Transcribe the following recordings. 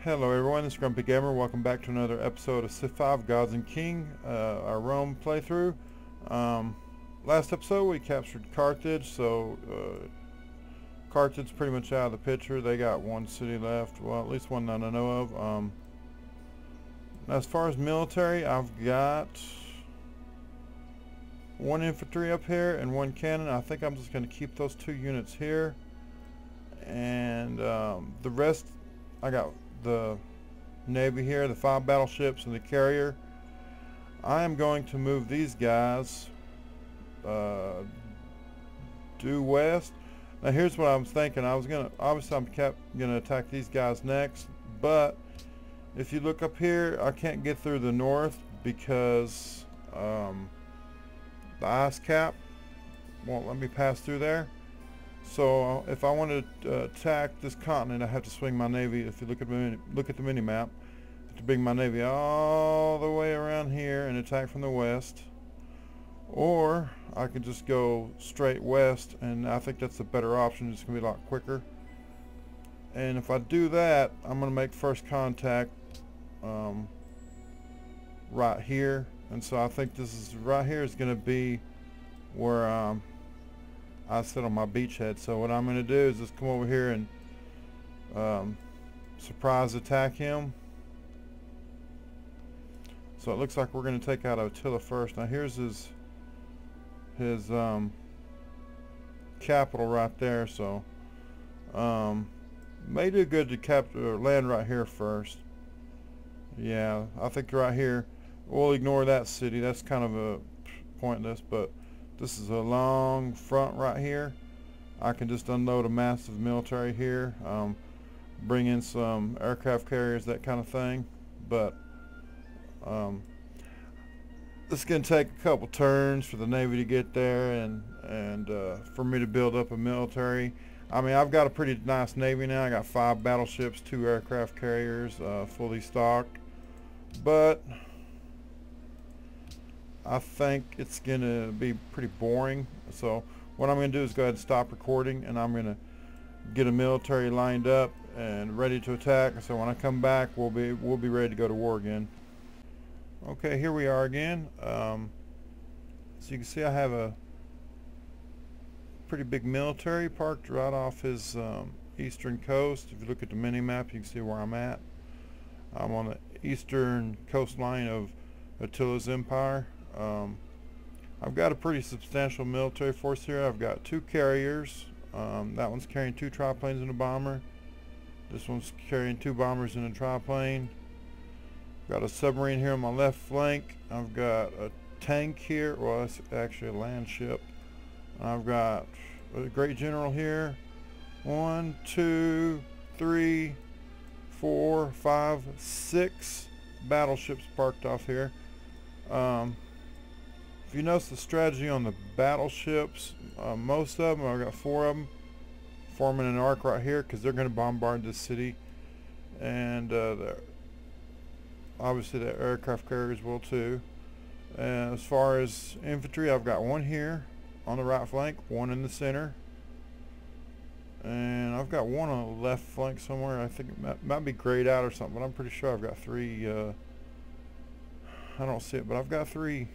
Hello everyone, this is Grumpy Gamer. Welcome back to another episode of Civ 5 Gods and King, our Rome playthrough. Last episode we captured Carthage, so Carthage is pretty much out of the picture. They got one city left, well at least one that I know of. As far as military, I've got one infantry up here and one cannon. I think I'm just going to keep those two units here. And the rest, I got the Navy here, the 5 battleships and the carrier. I am going to move these guys due west. Now here's what I was thinking. I was gonna, obviously I'm gonna attack these guys next, but if you look up here, I can't get through the north because the ice cap won't let me pass through there. So if I want to attack this continent, I have to swing my navy. If you look at the mini map, I have to bring my navy all the way around here and attack from the west, or I can just go straight west, and I think that's a better option. It's gonna be a lot quicker. And if I do that, I'm gonna make first contact right here, and so I think this is right here is gonna be where I sit on my beachhead. So what I'm going to do is just come over here and surprise attack him. So it looks like we're going to take out Attila first. Now here's his capital right there. So may do good to land right here first. Yeah, I think right here. We'll ignore that city. That's kind of a pointless, but this is a long front right here. I can just unload a massive military here, bring in some aircraft carriers, that kind of thing. But this is going to take a couple turns for the Navy to get there and for me to build up a military. I mean, I've got a pretty nice Navy now. I got 5 battleships, 2 aircraft carriers, fully stocked. But I think it's going to be pretty boring. So what I'm going to do is go ahead and stop recording, and I'm going to get a military lined up and ready to attack. So when I come back, we'll be ready to go to war again. Okay, here we are again. So you can see I have a pretty big military parked right off his eastern coast. If you look at the mini map, you can see where I'm at. I'm on the eastern coastline of Attila's empire. I've got a pretty substantial military force here. I've got 2 carriers. That one's carrying 2 triplanes and a bomber. This one's carrying 2 bombers and a triplane. Got a submarine here on my left flank. I've got a tank here. Well, that's actually a land ship. I've got a great general here. 1, 2, 3, 4, 5, 6 battleships parked off here. If you notice the strategy on the battleships, most of them, I've got 4 of them forming an arc right here because they're going to bombard this city, and obviously the aircraft carriers will too. And as far as infantry, I've got 1 here on the right flank, 1 in the center, and I've got 1 on the left flank somewhere. I think it might be grayed out or something, but I'm pretty sure I've got 3. I don't see it, but I've got 3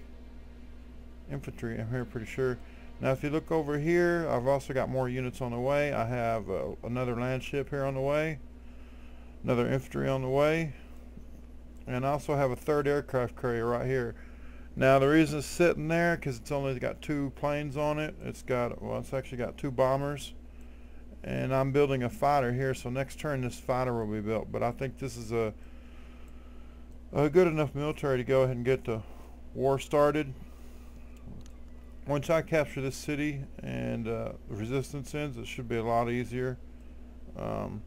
infantry in here, pretty sure. Now if you look over here, I've also got more units on the way. I have another land ship here on the way, another infantry on the way, and I also have a 3rd aircraft carrier right here. Now the reason it's sitting there because it's only got 2 planes on it. It's actually got 2 bombers, and I'm building a fighter here, so next turn this fighter will be built. But I think this is a good enough military to go ahead and get the war started. Once I capture this city and the resistance ends, it should be a lot easier. So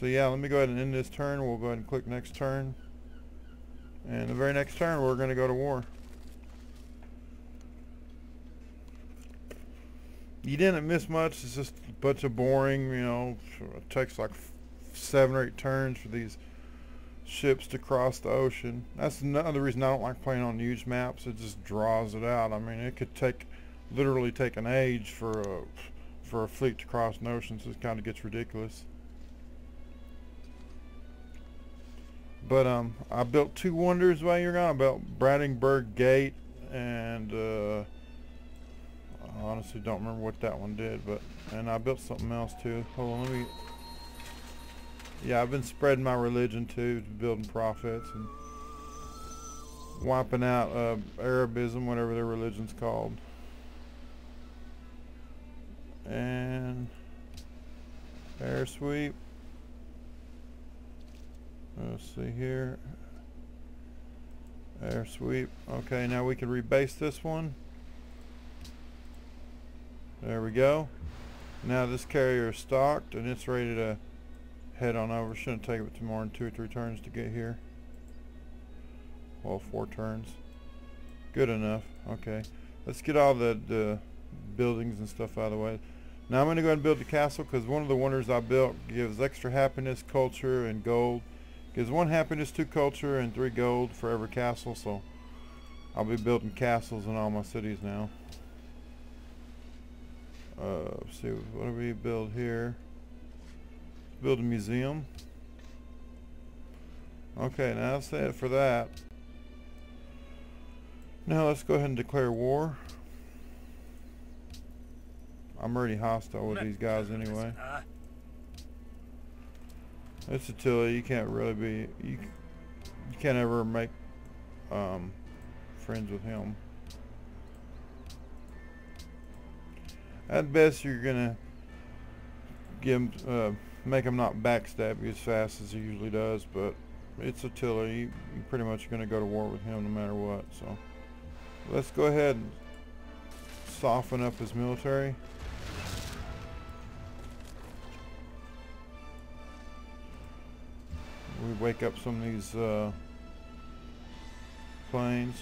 yeah, let me go ahead and end this turn. We'll go ahead and click next turn, and the very next turn we're going to go to war. You didn't miss much. It's just a bunch of boring, it takes like 7 or 8 turns for these ships to cross the ocean. That's another reason I don't like playing on huge maps. It just draws it out. I mean, it could literally take an age for a fleet to cross an ocean, so it kind of gets ridiculous. But I built 2 wonders while you're gone. I built Bradingburg Gate, and I honestly don't remember what that one did, but and I built something else too. Hold on, let me. Yeah, I've been spreading my religion too, building prophets and wiping out Arabism, whatever their religion's called. And air sweep. Let's see here. Air sweep. Okay, now we can rebase this one. There we go. Now this carrier is stocked and it's ready to head on over. Shouldn't take it more than 2 or 3 turns to get here. Well, 4 turns. Good enough. Okay. Let's get all the buildings and stuff out of the way. Now I'm going to go ahead and build the castle, because one of the wonders I built gives extra happiness, culture, and gold. Gives 1 happiness, 2 culture, and 3 gold for every castle. So I'll be building castles in all my cities now. Let's see, what do we build here? Build a museum. Okay, now that's it for that. Now let's go ahead and declare war. I'm already hostile with these guys anyway. It's Attila. You can't really be. You can't ever make friends with him. At best, you're gonna give him, make him not backstab you as fast as he usually does. But it's Attila. You pretty much gonna go to war with him no matter what. So let's go ahead and soften up his military. We wake up some of these planes.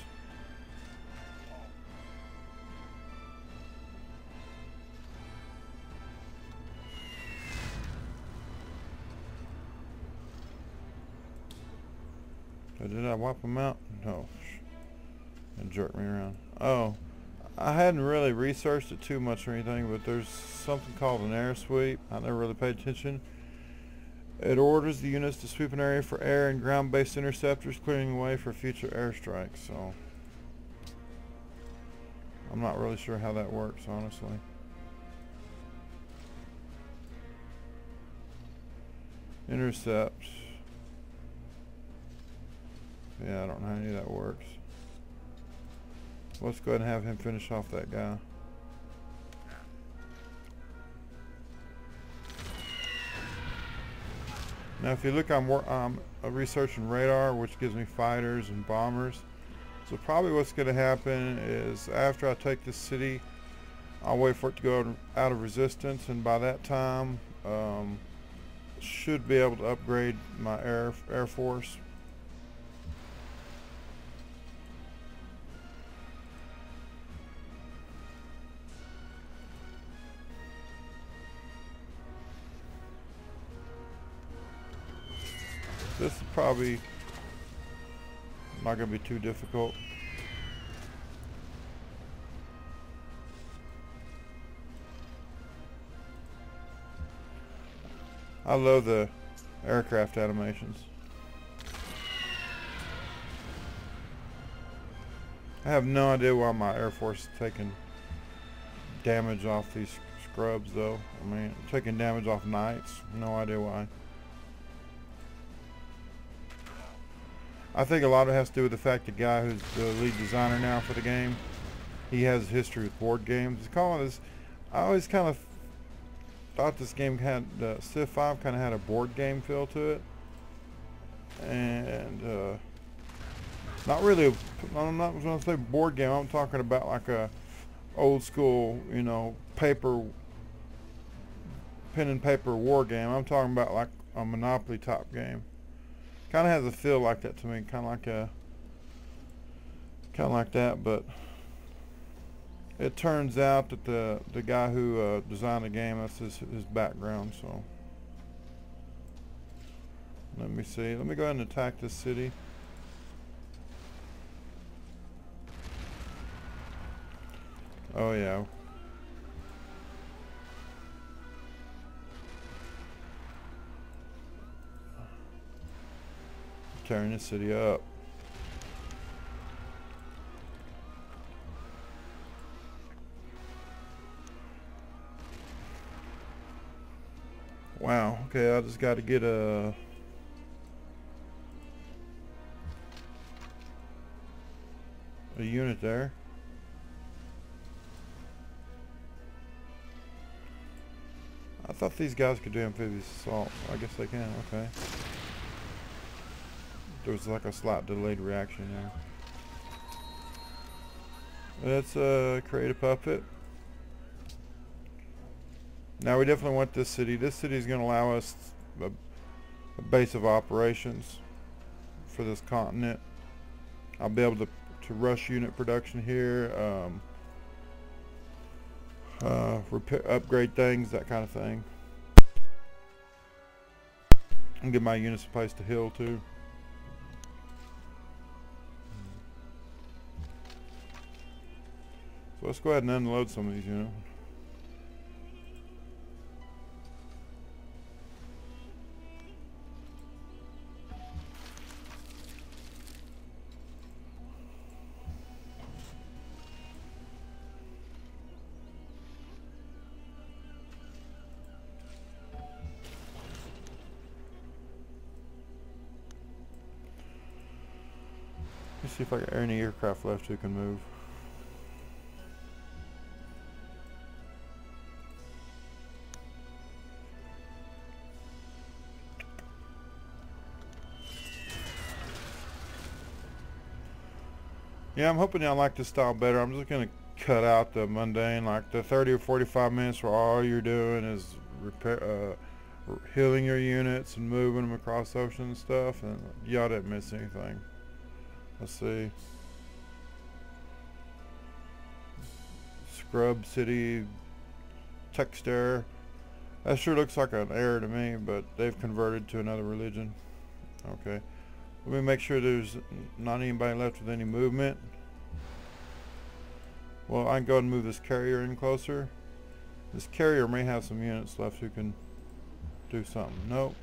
Did I wipe them out? No. And jerk me around. Oh, I hadn't really researched it too much or anything, but there's something called an air sweep. I never really paid attention. It orders the units to sweep an area for air and ground-based interceptors, clearing the way for future airstrikes. So I'm not really sure how that works, honestly. Intercept. Yeah, I don't know how any of that works. Let's go ahead and have him finish off that guy. Now if you look, I'm researching radar, which gives me fighters and bombers. So probably what's going to happen is after I take this city, I'll wait for it to go out of resistance, and by that time should be able to upgrade my air force. This is probably not going to be too difficult. I love the aircraft animations. I have no idea why my Air Force is taking damage off these scrubs though. I mean, taking damage off knights. No idea why. I think a lot of it has to do with the fact the guy who's the lead designer now for the game, he has history with board games. I always kind of thought this game had, Civ 5 kind of had a board game feel to it. And not really, I'm not going to say board game, I'm talking about like a old school, you know, pen and paper war game. I'm talking about like a Monopoly type game. Kind of has a feel like that to me, kind of like that. But it turns out that the guy who designed the game, that's his background. So let me see. Let me go ahead and attack this city. Oh yeah. tearing this city up. Wow, okay, I just got to get a unit there. I thought these guys could do amphibious assault. I guess they can, okay. There was like a slight delayed reaction there. Let's create a puppet. Now we definitely want this city. This city is going to allow us a base of operations for this continent. I'll be able to rush unit production here, upgrade things, that kind of thing. And give my units a place to heal too. So let's go ahead and unload some of these units. Let's see if I got any aircraft left who can move. Yeah, I'm hoping y'all like this style better. I'm just going to cut out the mundane, like the 30 or 45 minutes where all you're doing is healing your units and moving them across the ocean and stuff, and y'all didn't miss anything. Let's see. Scrub City, text error. That sure looks like an error to me, but they've converted to another religion. Okay. Let me make sure there's not anybody left with any movement. Well, I can go ahead and move this carrier in closer. This carrier may have some units left who can do something. Nope.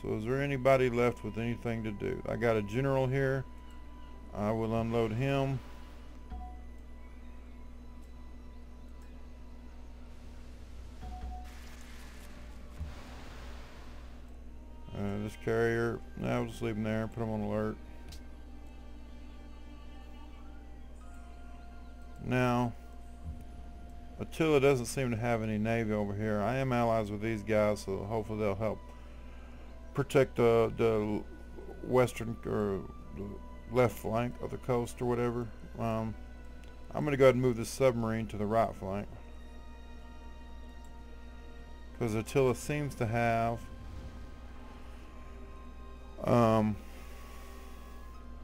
So is there anybody left with anything to do? I got a general here. I will unload him. This carrier, I'll just leave him there, put him on alert. Now, Attila doesn't seem to have any navy over here. I am allies with these guys, so hopefully they'll help protect the western or the left flank of the coast or whatever. I'm going to go ahead and move this submarine to the right flank, because Attila seems to have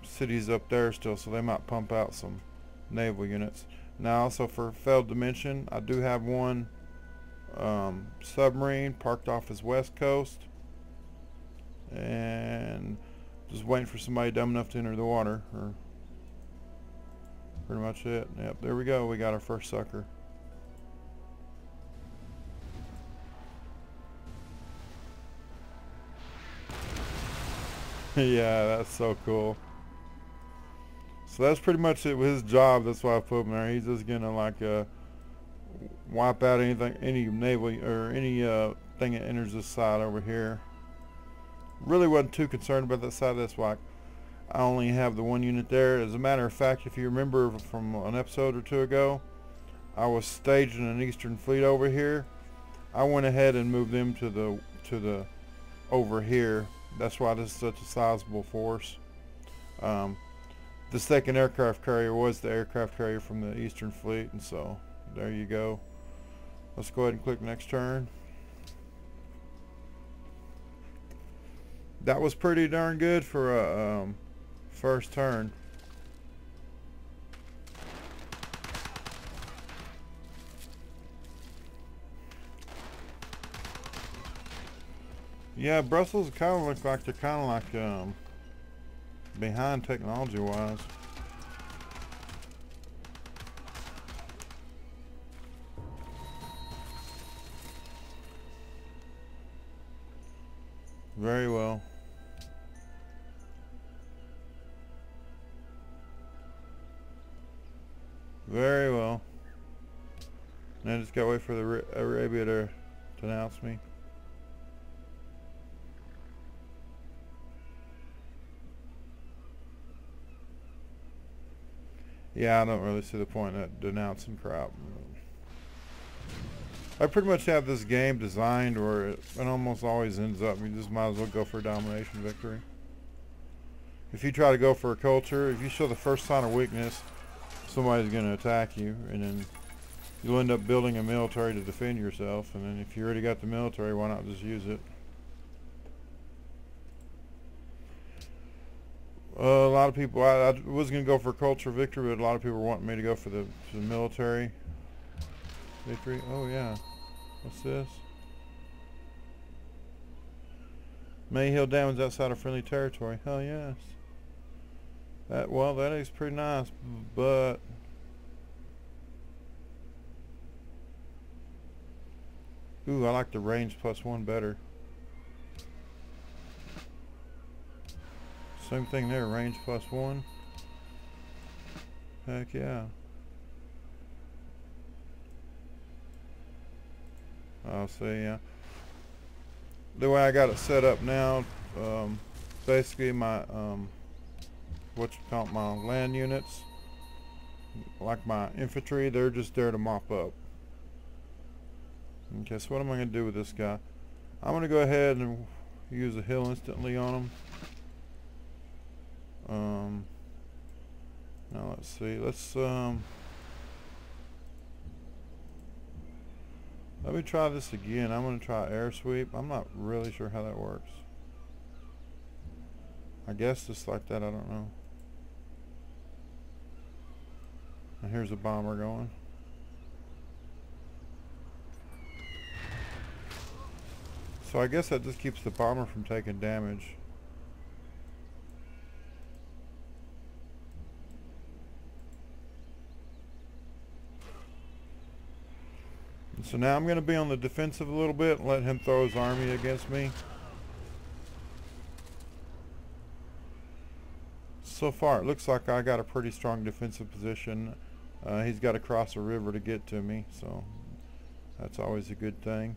cities up there still, so they might pump out some naval units. Now also for failed to mention, I do have one submarine parked off his west coast, and just waiting for somebody dumb enough to enter the water, or pretty much it. Yep, there we go, we got our first sucker. Yeah, that's so cool. So that's pretty much it with his job. That's why I put him there. He's just gonna like wipe out anything, any naval or any thing that enters this side over here. Really wasn't too concerned about that side. That's why I only have the one unit there. As a matter of fact, if you remember from an episode or two ago, I was staging an Eastern Fleet over here. I went ahead and moved them to the over here. That's why this is such a sizable force. The second aircraft carrier was the aircraft carrier from the Eastern Fleet, and so there you go. Let's go ahead and click next turn. That was pretty darn good for a first turn. Yeah, Brussels kind of look like they're kind of like behind technology-wise. Very well. Very well. Now I just gotta wait for the Arabia to denounce me. Yeah, I don't really see the point in denouncing crap. I pretty much have this game designed where it almost always ends up, you just might as well go for a domination victory. If you try to go for a culture, if you show the first sign of weakness, somebody's going to attack you, and then you'll end up building a military to defend yourself, and then if you already got the military, why not just use it? A lot of people, I was going to go for a culture victory, but a lot of people were wanting me to go for the military victory. Oh yeah, what's this? May heal damage outside of friendly territory. Hell yes. That is pretty nice, but ooh, I like the range +1 better. Same thing there, range +1. Heck yeah. I'll see, yeah. The way I got it set up now, basically my my land units, like my infantry, they're just there to mop up. Okay, so what am I going to do with this guy? I'm going to go ahead and use a heal instantly on him. Now let's see, let me try this again. I'm going to try air sweep. I'm not really sure how that works. I guess just like that, I don't know. And here's a bomber going. So I guess that just keeps the bomber from taking damage. And so now I'm going to be on the defensive a little bit and let him throw his army against me. So far it looks like I got a pretty strong defensive position. He's got to cross a river to get to me, so that's always a good thing.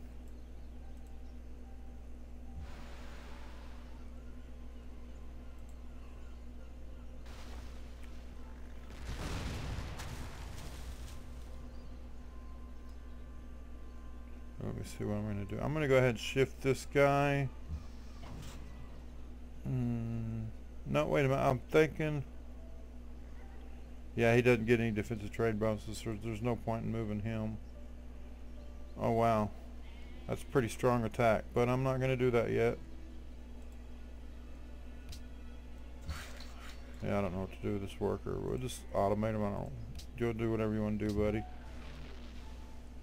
Let me see what I'm going to do. I'm going to go ahead and shift this guy. No, wait a minute. I'm thinking... Yeah, he doesn't get any defensive trade bonuses, so there's no point in moving him. Oh, wow. That's a pretty strong attack, but I'm not going to do that yet. Yeah, I don't know what to do with this worker. We'll just automate him. You'll do whatever you want to do, buddy.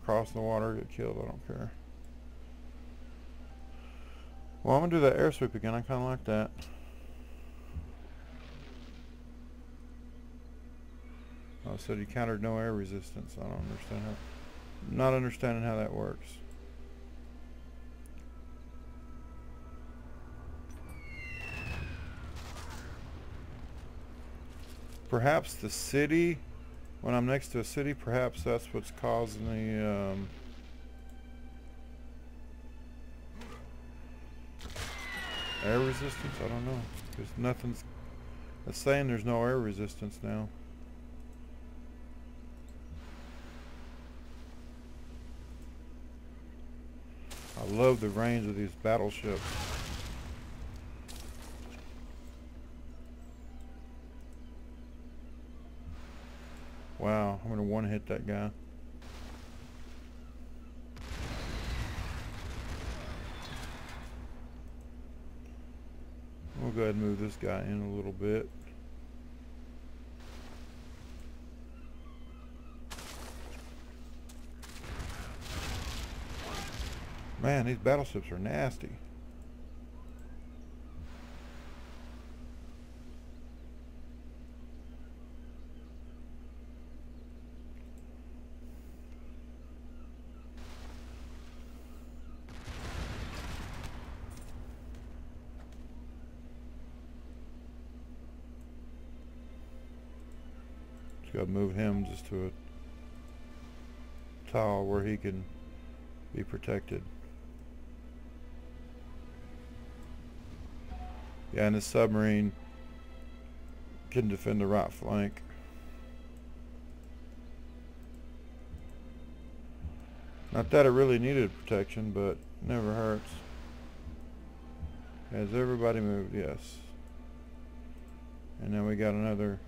Cross the water, get killed, I don't care. Well, I'm going to do that air sweep again. I kind of like that. Oh, so you countered no air resistance. I don't understand how... Not understanding how that works. Perhaps the city... When I'm next to a city, perhaps that's what's causing the air resistance. I don't know, because nothing's it's saying there's no air resistance now. I love the range of these battleships. Wow, I'm going to one-hit that guy. We'll go ahead and move this guy in a little bit. Man, these battleships are nasty. gotta move him just to a tile where he can be protected. Yeah, and the submarine can defend the right flank. Not that it really needed protection, but never hurts. Has everybody moved? Yes. And then we got another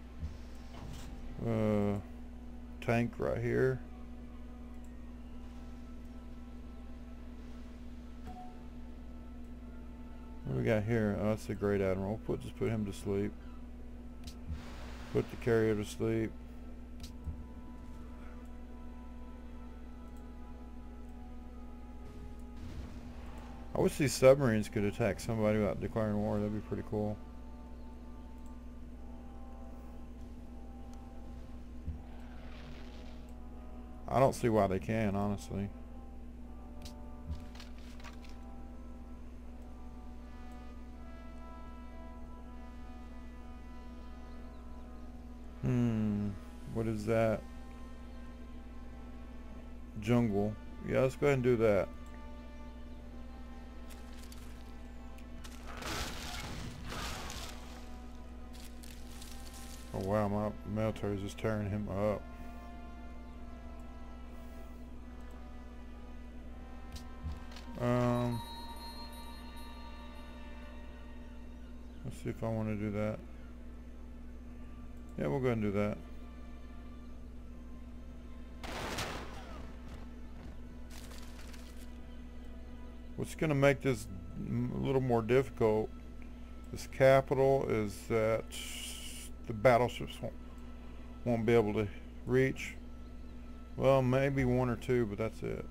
tank right here. What do we got here? Oh, that's the Great Admiral. Just put him to sleep. Put the carrier to sleep. I wish these submarines could attack somebody without declaring war. That'd be pretty cool. I don't see why they can, honestly. What is that? Jungle. Yeah, let's go ahead and do that. Oh wow, my military is just tearing him up. Let's see if I want to do that. Yeah, we'll go ahead and do that. What's going to make this a little more difficult, this capital, is that the battleships won't be able to reach. Well, maybe one or two, but that's it.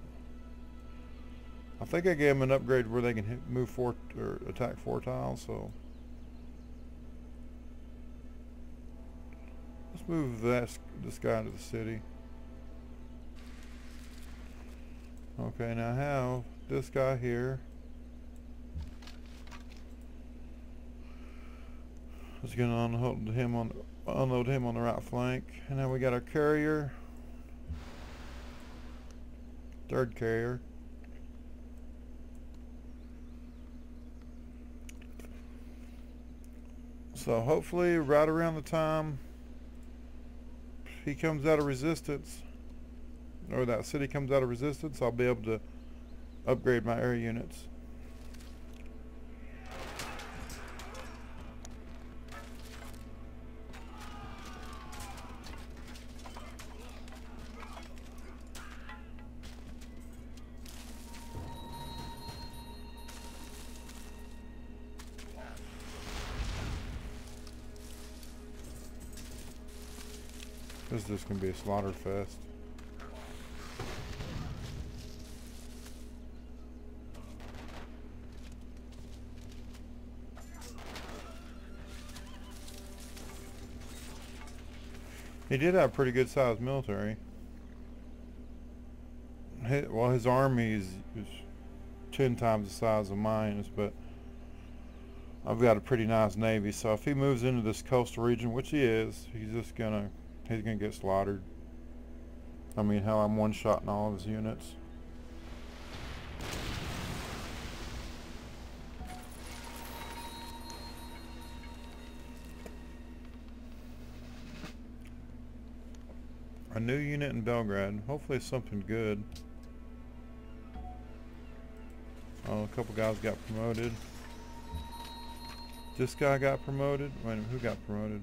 I think I gave them an upgrade where they can move or attack 4 tiles, so let's move this guy into the city. Okay, now I have this guy here. Let's get unload him on the right flank, and now we got our carrier, 3rd carrier. So hopefully right around the time he comes out of resistance, or that city comes out of resistance, I'll be able to upgrade my air units. This is just going to be a slaughter fest. He did have a pretty good sized military. Well, his army is 10 times the size of mine, but I've got a pretty nice navy, so if he moves into this coastal region, which he is, he's gonna get slaughtered. I mean, hell, I'm one-shotting all of his units. A new unit in Belgrade. Hopefully it's something good. Oh, a couple guys got promoted. This guy got promoted. Wait a minute, who got promoted?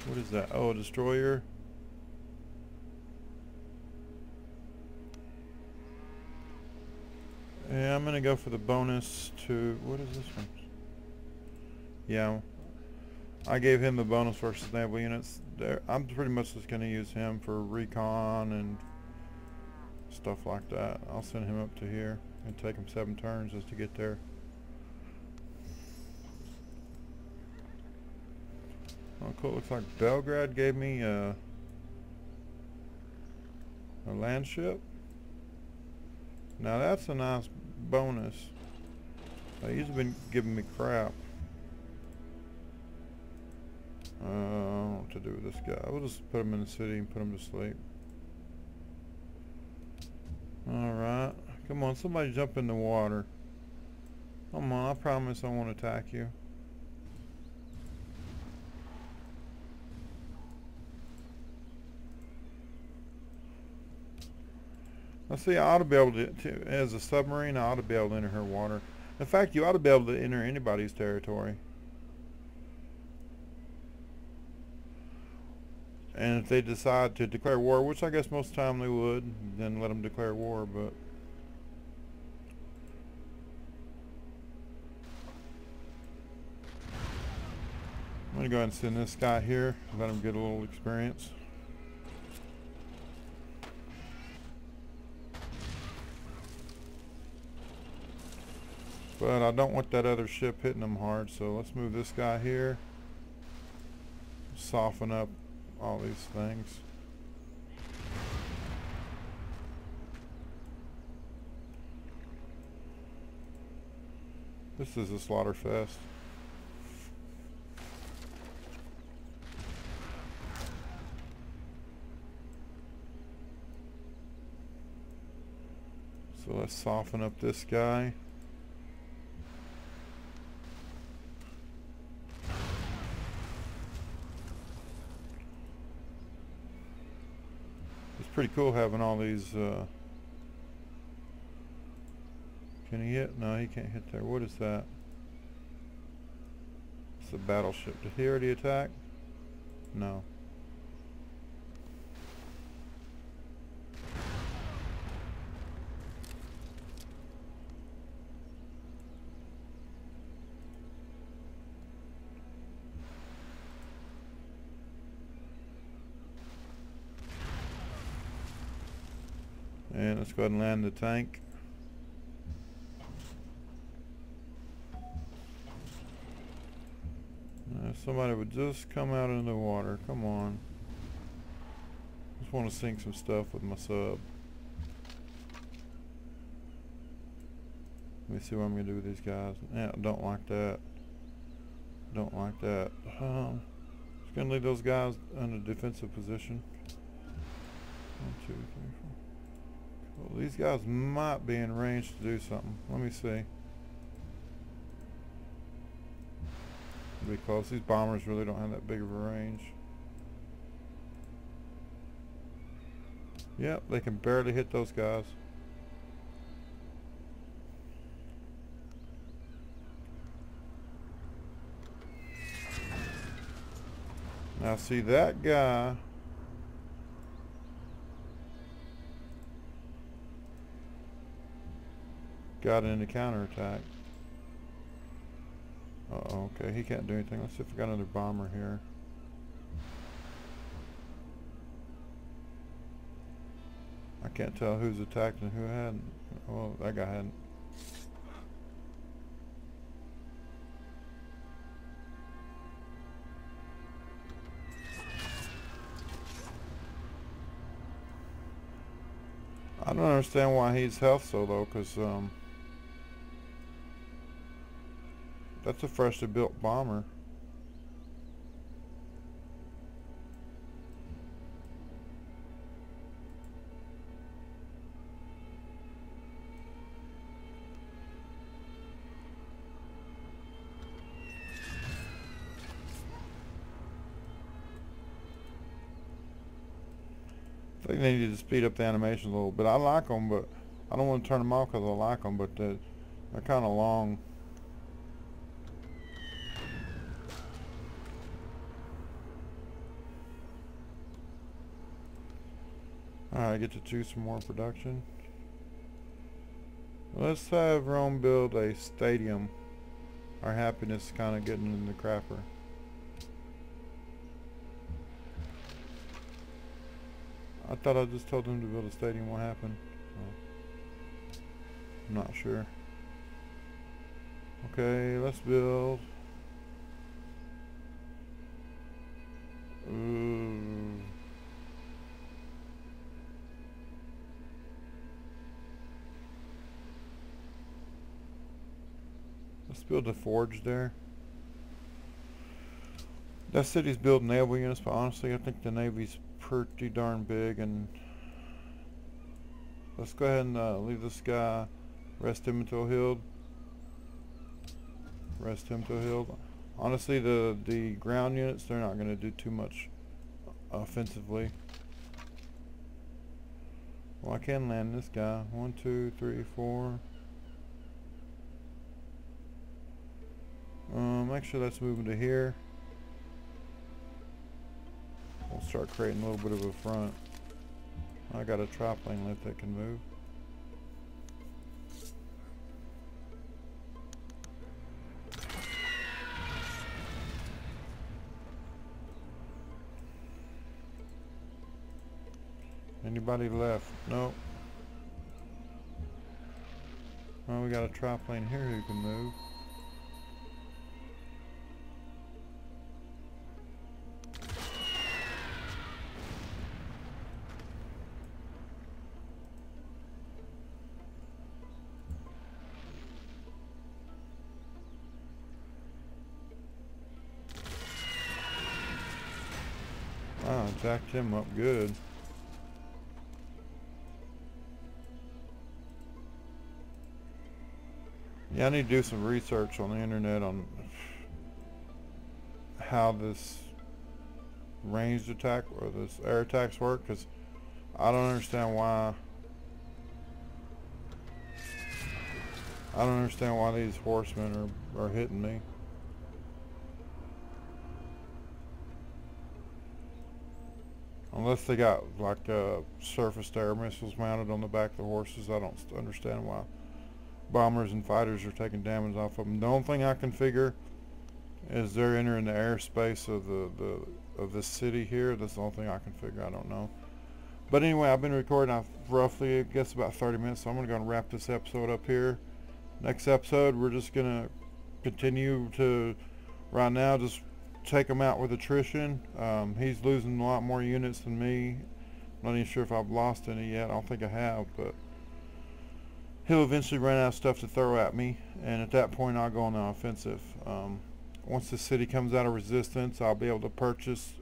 What is that? Oh, a destroyer. Yeah, I'm gonna go for the bonus to, what is this one? Yeah, I gave him the bonus versus naval units. I'm pretty much just gonna use him for recon and stuff like that. I'll send him up to here and take him 7 turns just to get there. Oh, cool. Looks like Belgrade gave me a land ship. Now that's a nice bonus. He's been giving me crap. I don't know what to do with this guy. We'll just put him in the city and put him to sleep. Alright. Come on, somebody jump in the water. Come on, I promise I won't attack you. Now see, I ought to be able to, as a submarine, I ought to be able to enter her water. In fact, you ought to be able to enter anybody's territory. And if they decide to declare war, which I guess most of the time they would, then let them declare war, but... I'm going to go ahead and send this guy here, let him get a little experience. But I don't want that other ship hitting them hard, so let's move this guy here. Soften up all these things. This is a slaughter fest. So let's soften up this guy. It's pretty cool having all these, can he hit? No, he can't hit there. What is that? It's a battleship. Did he already attack? No. And let's go ahead and land the tank. Somebody would just come out into the water. Come on. Just want to sink some stuff with my sub. Let me see what I'm going to do with these guys. Yeah, I don't like that. Don't like that. Just going to leave those guys in a defensive position. 1, 2, 3, 4. Well, these guys might be in range to do something. Let me see. Be close. These bombers really don't have that big of a range. Yep, they can barely hit those guys. Now see that guy got into counterattack. Uh-oh, okay, he can't do anything. Let's see if we got another bomber here. I can't tell who's attacked and who hadn't. Oh, that guy hadn't. I don't understand why he's health so low, because that's a freshly built bomber. I think they need to speed up the animation a little bit. I like them, but I don't want to turn them off because I like them, but they're kind of long. Alright, I get to choose some more production. Let's have Rome build a stadium. Our happiness is kind of getting in the crapper. I thought I just told them to build a stadium. What happened? Oh. I'm not sure. Okay, let's build. Ooh. Let's build a forge there. That city's building naval units, but honestly I think the Navy's pretty darn big, and let's go ahead and leave this guy, rest him until healed. Rest him till healed. Honestly, the ground units, they're not going to do too much offensively. Well, I can land this guy. 1, 2, 3, 4. Actually, let's move into here. We'll start creating a little bit of a front. I got a triplane lift that can move. Anybody left? Nope. Well, we got a triplane here who can move. Wow, jacked him up good. Yeah, I need to do some research on the internet on how this ranged attack or this air attacks work, because I don't understand why. I don't understand why these horsemen are hitting me. Unless they got like surface to air missiles mounted on the back of the horses, I don't understand why bombers and fighters are taking damage off of them. The only thing I can figure is they're entering the airspace of this city here. That's the only thing I can figure. I don't know. But anyway, I've been recording roughly, I guess, about 30 minutes, so I'm going to go and wrap this episode up here. Next episode, we're just going to continue to, right now, just take him out with attrition. He's losing a lot more units than me. I'm not even sure if I've lost any yet. I don't think I have, but he'll eventually run out of stuff to throw at me, and at that point I'll go on the offensive. Once the city comes out of resistance, I'll be able to purchase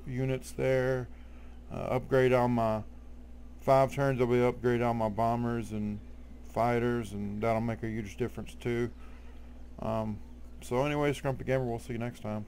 units there, upgrade all my 5 turns. I'll be upgrade all my bombers and fighters, and that'll make a huge difference too. So anyways, Grumpy Gamer, we'll see you next time.